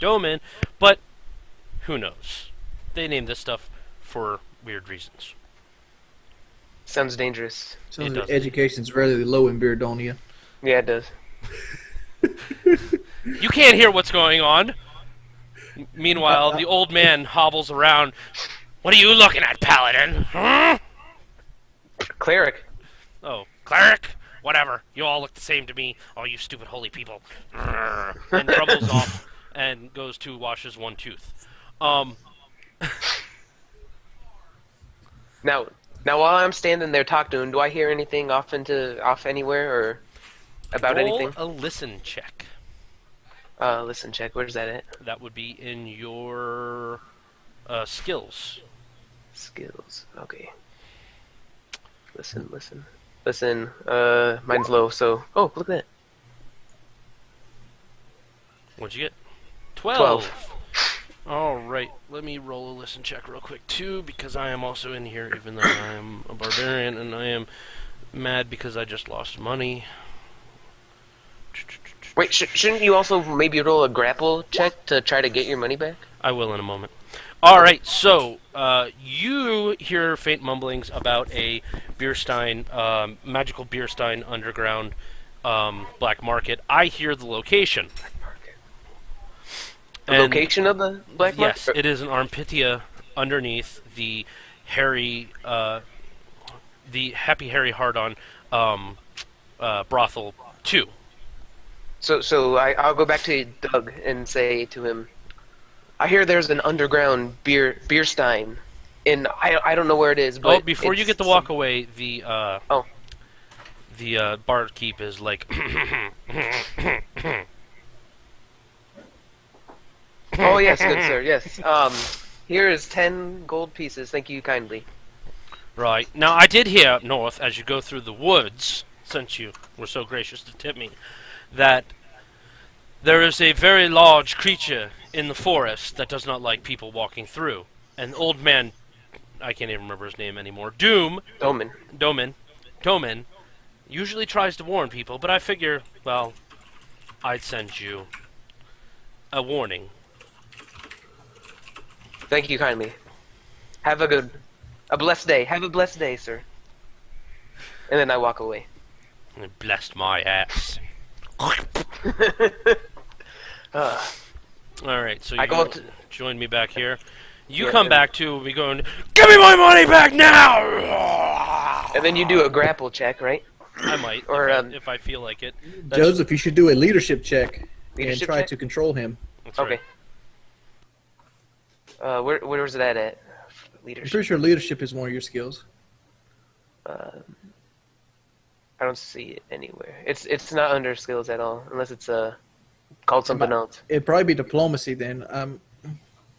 Beardonia, but who knows? They named this stuff for weird reasons. Sounds dangerous. It Sounds like does. education's relatively low in Beardonia. Yeah, it does. You can't hear what's going on. Meanwhile, the old man hobbles around. What are you looking at, Paladin? Huh? Cleric. Oh, cleric? Whatever. You all look the same to me. Oh, you stupid holy people. And grumbles off and goes to wash his one tooth. Now while I'm standing there talking to him, do I hear anything off anywhere or about Roll anything? a listen check. Listen, check. Where's that at? That would be in your skills. Skills. Okay. Listen. Mine's low, so... Oh, look at that. What'd you get? 12. Alright, let me roll a listen check real quick, too, because I am also in here, even though I am a barbarian, and I am mad because I just lost money. Wait, shouldn't you also maybe roll a grapple check to try to get your money back? I will in a moment. Alright, so, you hear faint mumblings about a beer stein, magical beer stein underground black market. I hear the location. The location of the black market? Yes, it is an Armpitia underneath the Harry, the Happy Harry Hardon brothel 2. So I'll go back to Doug and say to him, I hear there's an underground beer stein, and I don't know where it is. But Oh, before you get to walk away, the barkeep is like, Oh yes, good sir. Yes. Here is 10 gold pieces. Thank you kindly. right. Now, I did hear up north, as you go through the woods, since you were so gracious to tip me, that there is a very large creature in the forest that does not like people walking through. An old man, I can't even remember his name anymore, Doman, usually tries to warn people, but I figure, well, I'd send you a warning. Thank you kindly. Have a blessed day. Have a blessed day, sir. And then I walk away. And blessed my ass. Alright, so I go you up to- join me back here. You Yeah, come and- back too, and we going, give me my money back now! And then you do a grapple check, right? I might, Or, if I feel like it. That's- Joseph, you should do a leadership check Leadership and try check? to control him. that's Okay. right. Where was that at? I'm Leadership. pretty sure leadership is one of your skills. I don't see it anywhere. It's not under skills at all, unless it's called something else. It'd probably be diplomacy then.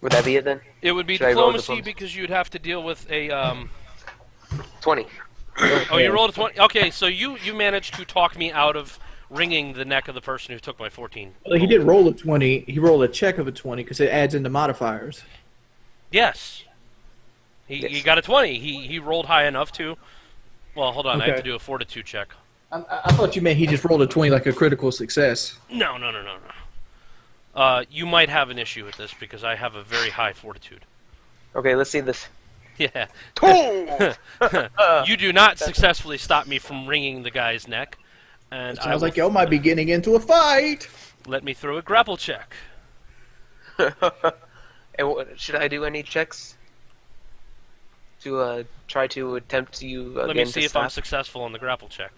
Would that be it then? It would be Should I roll diplomacy diplomacy? because you'd have to deal with a, 20. Oh, you rolled a 20? Okay, so you managed to talk me out of wringing the neck of the person who took my 14. Well, he did roll a 20. He rolled a check of a 20 because it adds into modifiers. Yes. He got a 20. He rolled high enough to... Well, hold on. I have to Okay. do a fortitude check. I thought you meant he just rolled a 20 like a critical success. No. You might have an issue with this because I have a very high fortitude. Okay, let's see this. Yeah. Oh! You do not successfully stop me from wringing the guy's neck. And I Sounds will like y'all might be getting into a fight. let me throw a grapple check. And should I do any checks to try to attempt you again Let me to see if stop? I'm successful on the grapple check.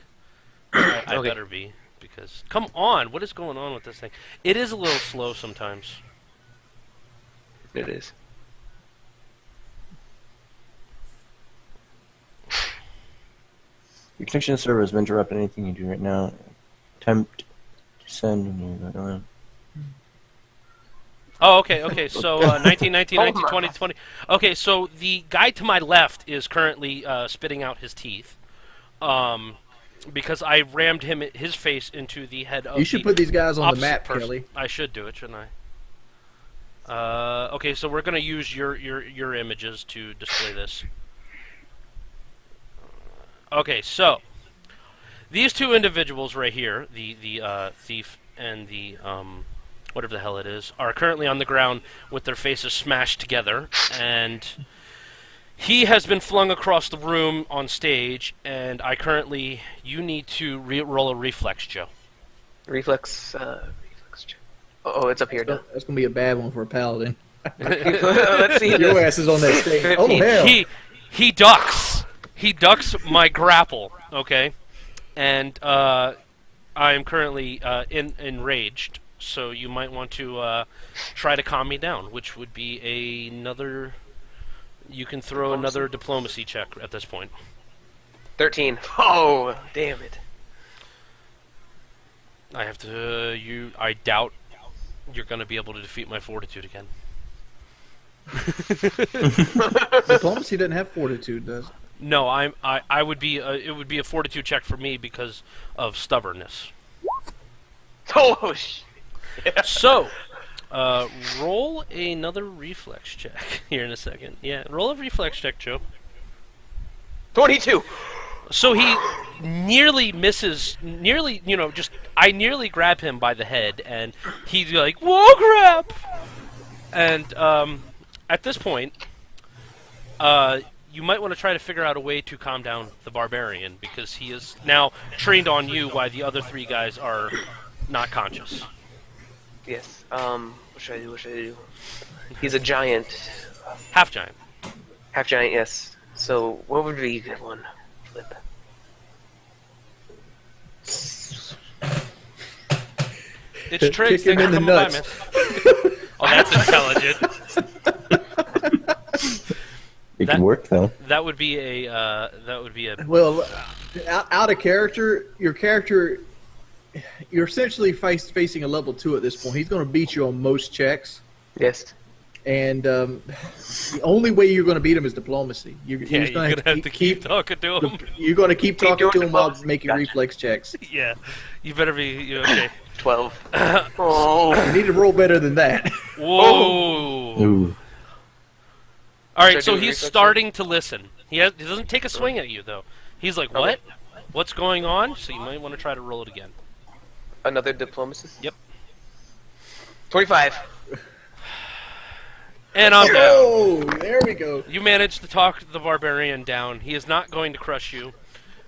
I Okay. better be, because... Come on! What is going on with this thing? It is a little slow sometimes. It is. Your connection to server has been interrupted. Anything you do right now, attempt to send when you're going on. Oh, okay, so 19, 19, Oh 19, my 20, God. 20. Okay, so the guy to my left is currently spitting out his teeth. Because I rammed his face into the head of You should the put these guys on the opposite map, person. Kelly. I should do it, shouldn't I? Okay, so we're gonna use your images to display this. Okay, so these two individuals right here, the thief and the whatever the hell it is, are currently on the ground with their faces smashed together, and he has been flung across the room on stage, and you need to roll a reflex, Joe. Reflex. Oh, it's up here. Doug. That's gonna be a bad one for a paladin. Let's see. Your ass is on that stage. Oh hell! He ducks. He ducks my grapple. Okay, and I am currently enraged. So you might want to try to calm me down, which would be another. You can throw another diplomacy check at this point. 13. Oh, damn it. I have to. I doubt you're going to be able to defeat my fortitude again. Diplomacy doesn't have fortitude, does it? No, I would be. It would be a fortitude check for me because of stubbornness. Oh shit. So, roll another reflex check here in a second. Yeah, roll a reflex check, Joe. 22. So he nearly misses, I nearly grab him by the head, and he's like, whoa, crap! And at this point, you might want to try to figure out a way to calm down the barbarian, because he is now trained on you while the other three guys are not conscious. Yes. What should I do? He's a giant. Half giant. Half giant, yes. So, what would be a good one? Flip. It's Triggs. Kick him in the nuts. Oh, that's intelligent. It can work though. That would be a. Well, out of character, your character, you're essentially facing a level 2 at this point. He's going to beat you on most checks. Yes. And the only way you're going to beat him is diplomacy. You're you're going to have to keep talking to him. You're going to keep talking to him while making Gotcha. reflex checks. Yeah, you better be okay. 12. Oh. You need to roll better than that. Whoa! Ooh. All right, Should I so do a he's reflex starting to listen. He doesn't take a swing at you though. He's like, "What? What's going on?" So you might want to try to roll it again. Another diplomacy? Yep. 25. And I'm down. Oh, there we go. You managed to talk the barbarian down. He is not going to crush you.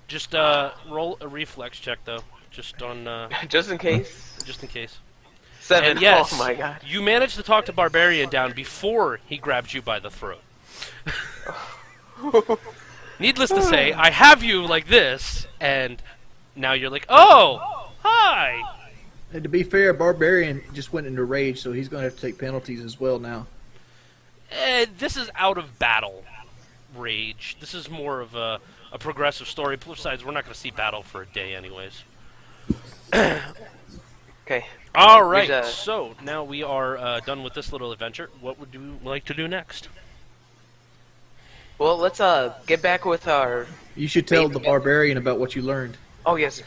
Just roll a reflex check though, just on Just in case. just in case. 7. And yes, Oh my god. you managed to talk the barbarian down before he grabs you by the throat. Needless to say, I have you like this, and now you're like, oh, hi. And to be fair, Barbarian just went into rage, so he's going to have to take penalties as well now. This is out of battle rage. This is more of a progressive story. Besides, we're not going to see battle for a day anyways. Okay. All right, There's a- so now we are done with this little adventure. What would you like to do next? Well, let's get back with our. You should tell the Barbarian about what you learned. Oh yes,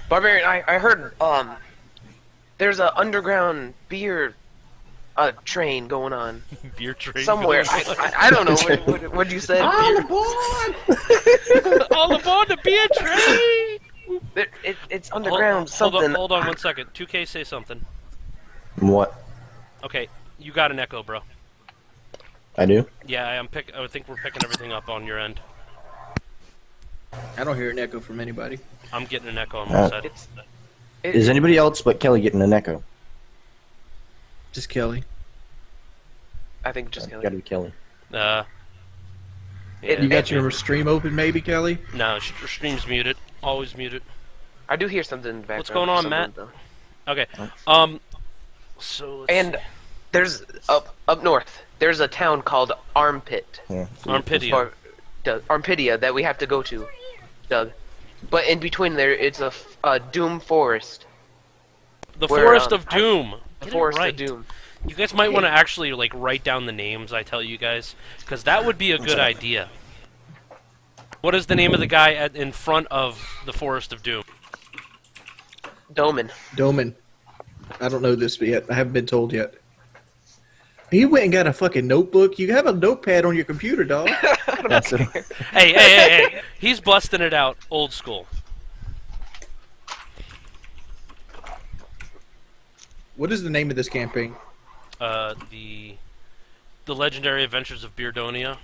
Barbarian. I heard there's a underground beer train going on Beer train somewhere. I don't know what you said. All aboard! All aboard the beer train! It's underground something. Hold on 1 second. 2K, say something. What? Okay, you got an echo, bro. I do? Yeah, I think we're picking everything up on your end. I don't hear an echo from anybody. I'm getting an echo on my side. Is anybody else but Kelly getting an echo? Just Kelly. I think just Kelly. Gotta be Kelly. Yeah, You got your stream open, maybe, Kelly? No, stream's muted. Always muted. I do hear something in the background. What's going on, Matt? Though. Okay. So let's And there's up north. There's a town called Armpit. Yeah. Armpidia. Or Armpidia that we have to go to, Doug. But in between there, it's a Doom Forest. The where, Forest of Doom. The Get it Forest right. of Doom. You guys might want to actually like write down the names I tell you guys, because that would be a good idea. What is the name of the guy in front of the Forest of Doom? Doman. Doman. I don't know this yet. I haven't been told yet. He went and got a fucking notebook. You have a notepad on your computer, dog. That's it. Hey! He's busting it out, old school. What is the name of this campaign? The Legendary Adventures of Beardonia.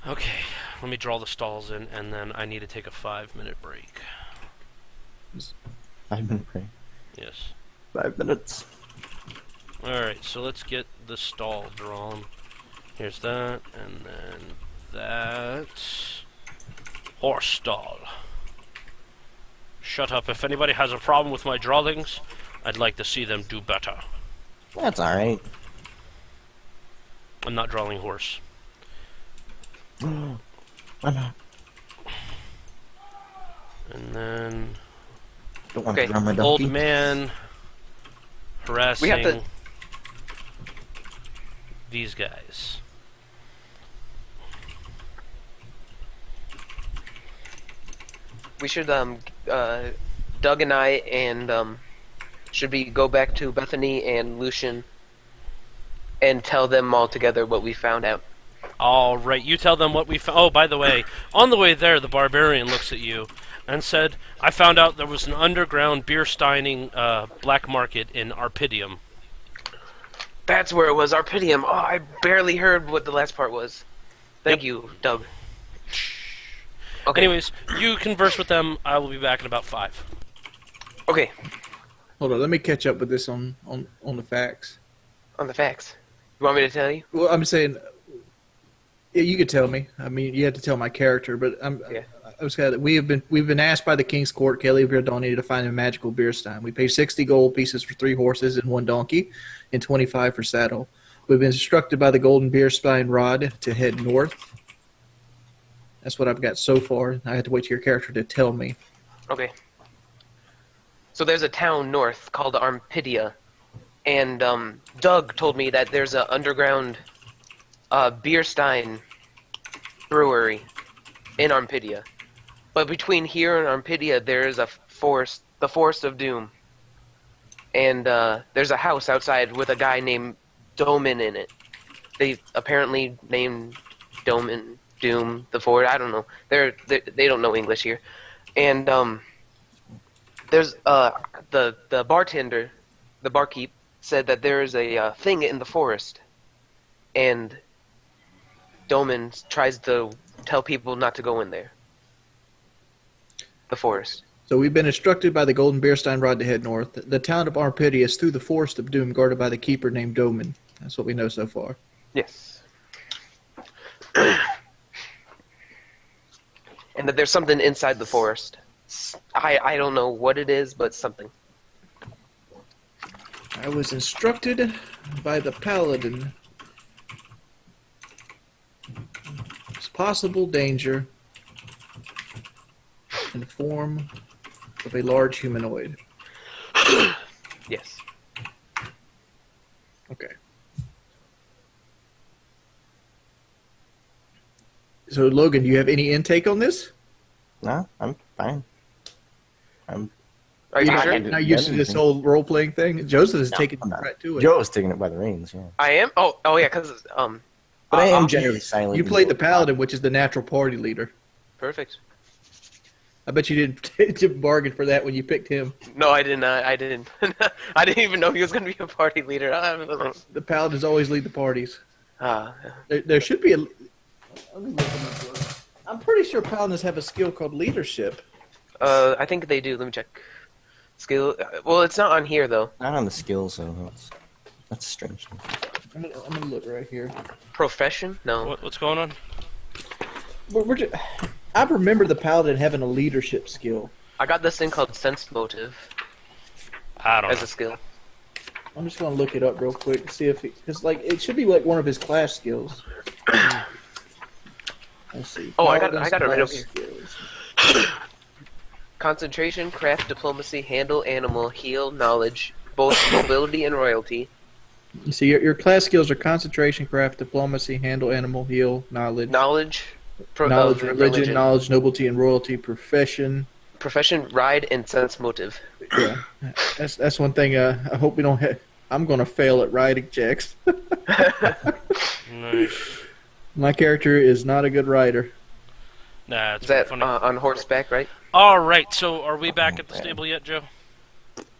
Okay, let me draw the stalls in, and then I need to take a 5-minute break. 5-minute break. Yes. 5 minutes. Alright, so let's get the stall drawn. Here's that, and then that. Horse stall. Shut up. If anybody has a problem with my drawings, I'd like to see them do better. That's alright. I'm not drawing horse. Why not? And then Don't want Okay, to run my old donkey. man harassing We have to- these guys. We should Doug and I and should we go back to Bethany and Lucian and tell them all together what we found out. All right, you tell them what we found. Oh, by the way, on the way there, the barbarian looks at you and said, "I found out there was an underground beer steining black market in Arpidium." That's where it was, Arpidium. Oh, I barely heard what the last part was. Thank you, Doug. Okay. Anyways, you converse with them. I will be back in about 5. Okay, Hold on, let me catch up with this on the facts. on the facts. You want me to tell you? Well, I'm saying, yeah, you could tell me. I mean, you have to tell my character, but Yeah. I was kind of, we've been asked by the King's Court, Kelly of Beardonia, to find a magical beer stein. We pay 60 gold pieces for 3 horses and 1 donkey, and 25 for saddle. We've been instructed by the Golden Beer Stein Rod to head north. That's what I've got so far. I had to wait to your character to tell me. Okay. So there's a town north called Armpidia, and Doug told me that there's an underground beer stein brewery in Armpidia. But between here and Armpidia, there is a forest, the Forest of Doom. And there's a house outside with a guy named Doman in it. They apparently named Doman Doom the Ford. I don't know. They don't know English here. And there's the bartender, the barkeep, said that there is a thing in the forest, and Doman tries to tell people not to go in there. The forest. So we've been instructed by the Golden Beer Stein Rod to head north. The town of Armpidia is through the Forest of Doom, guarded by the keeper named Doman. That's what we know so far. Yes. And that there's something inside the forest. I don't know what it is, but something. I was instructed by the paladin. There's possible danger in the form of a large humanoid. Yes. Okay. So, Logan, do you have any intake on this? No, I'm fine. I'm Are you You're sure? not used to this whole role-playing thing? Joseph is No, taking I'm not. right to it. Joe's taking it by the reins, yeah. I am? Oh yeah, because But I am I'll- generally silent. You and played the vocal. paladin, which is the natural party leader. Perfect. I bet you didn't bargain for that when you picked him. No, I didn't. I didn't. I didn't even know he was going to be a party leader. The paladins always lead the parties. Uh, There should be a. Let me look them up. I'm pretty sure paladins have a skill called leadership. I think they do. Let me check. Skill. Well, it's not on here though. Not on the skills, though. That's strange. I'm gonna look right here. Profession? No. What's going on? I remember the paladin having a leadership skill. I got this thing called sense motive I don't as know. a skill. I'm just gonna look it up real quick, see if because like it should be like one of his class skills. Let's see. Oh, I got Paladin's it right class over here. skills. Concentration, craft, diplomacy, handle, animal, heal, knowledge, both nobility and royalty. You see, your class skills are concentration, craft, diplomacy, handle, animal, heal, knowledge, Knowledge, knowledge, religion, knowledge, nobility, and royalty, profession. profession, ride, and sense motive. Yeah, that's one thing. I hope we don't have. I'm gonna fail at riding checks. Nice. My character is not a good rider. Nah, it's Is that funny. on horseback, right? All right. So, are we back at the man. stable yet, Joe?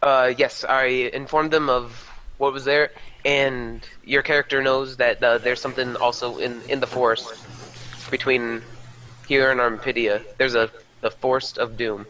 Yes, I informed them of what was there, and your character knows that there's something also in the forest between here and Armpidia. There's the Forest of Doom.